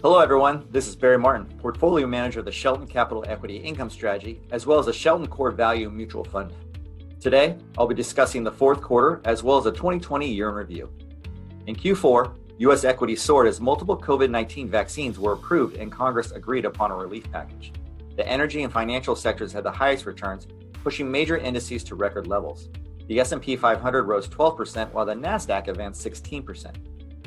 Hello, everyone. This is Barry Martin, Portfolio Manager of the Shelton Capital Equity Income Strategy, as well as the Shelton Core Value Mutual Fund. Today, I'll be discussing the fourth quarter as well as the 2020 year in review. In Q4, U.S. equities soared as multiple COVID-19 vaccines were approved and Congress agreed upon a relief package. The energy and financial sectors had the highest returns, pushing major indices to record levels. The S&P 500 rose 12%, while the NASDAQ advanced 16%.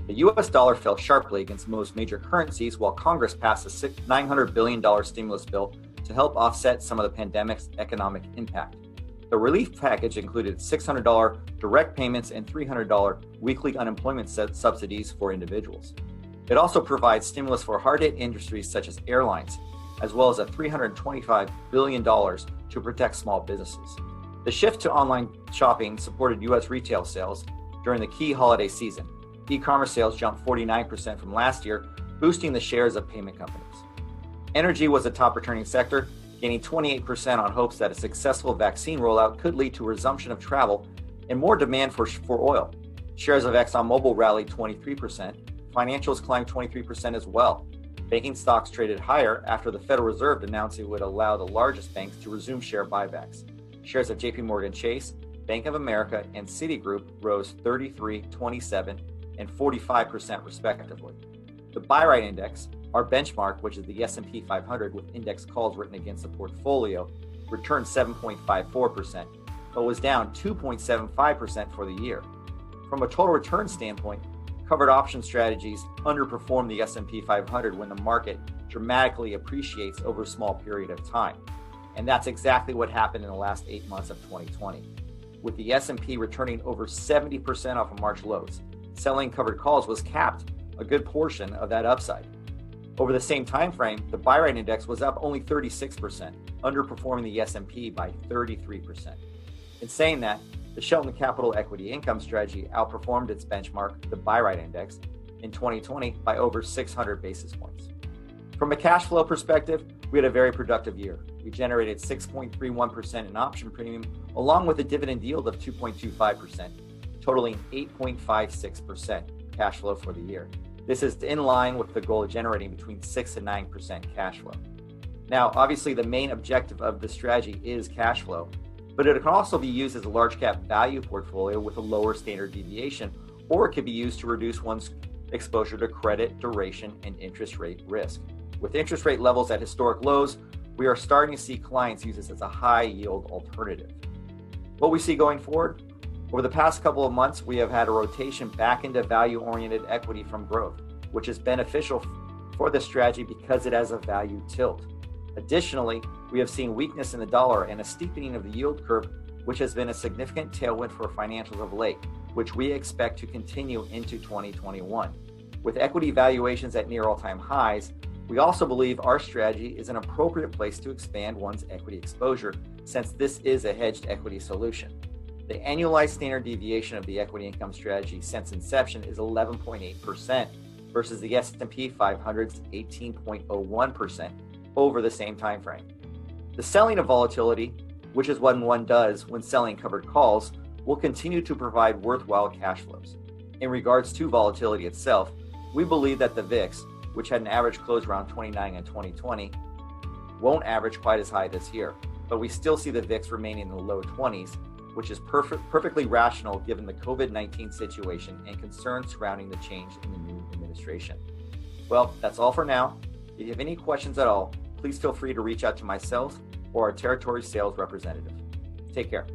The U.S. dollar fell sharply against most major currencies, while Congress passed a $900 billion stimulus bill to help offset some of the pandemic's economic impact. The relief package included $600 direct payments and $300 weekly unemployment subsidies for individuals. It also provides stimulus for hard-hit industries such as airlines, as well as a $325 billion to protect small businesses. The shift to online shopping supported U.S. retail sales during the key holiday season. E-commerce sales jumped 49% from last year, boosting the shares of payment companies. Energy was a top returning sector, gaining 28% on hopes that a successful vaccine rollout could lead to a resumption of travel and more demand for oil. Shares of ExxonMobil rallied 23%. Financials climbed 23% as well. Banking stocks traded higher after the Federal Reserve announced it would allow the largest banks to resume share buybacks. Shares of JP Chase, Bank of America, and Citigroup rose 33%, 27%, and 45% respectively. The buy right index, our benchmark, which is the S&P 500 with index calls written against the portfolio, returned 7.54%, but was down 2.75% for the year. From a total return standpoint, covered option strategies underperform the S&P 500 when the market dramatically appreciates over a small period of time. And that's exactly what happened in the last 8 months of 2020. With the S&P returning over 70% off of March lows, selling covered calls was capped a good portion of that upside. Over the same time frame, the buy right index was up only 36%, underperforming the S&P by 33%. In saying that, the Shelton Capital Equity Income Strategy outperformed its benchmark, the buy right index, in 2020 by over 600 basis points. From a cash flow perspective, we had a very productive year. We generated 6.31% in option premium, along with a dividend yield of 2.25%. Totaling 8.56% cash flow for the year. This is in line with the goal of generating between 6 and 9% cash flow. Now, obviously, the main objective of the strategy is cash flow, but it can also be used as a large cap value portfolio with a lower standard deviation, or it could be used to reduce one's exposure to credit, duration, and interest rate risk. With interest rate levels at historic lows, we are starting to see clients use this as a high yield alternative. What we see going forward? Over the past couple of months, we have had a rotation back into value-oriented equity from growth, which is beneficial for the strategy because it has a value tilt. Additionally, we have seen weakness in the dollar and a steepening of the yield curve, which has been a significant tailwind for financials of late, which we expect to continue into 2021. With equity valuations at near all-time highs, we also believe our strategy is an appropriate place to expand one's equity exposure, since this is a hedged equity solution. The annualized standard deviation of the equity income strategy since inception is 11.8% versus the S&P 500's 18.01% over the same time frame. The selling of volatility, which is what one does when selling covered calls, will continue to provide worthwhile cash flows. In regards to volatility itself, we believe that the VIX, which had an average close around 29 in 2020, won't average quite as high this year, but we still see the VIX remaining in the low 20s, which is perfectly rational given the COVID-19 situation and concerns surrounding the change in the new administration. Well, that's all for now. If you have any questions at all, please feel free to reach out to myself or our territory sales representative. Take care.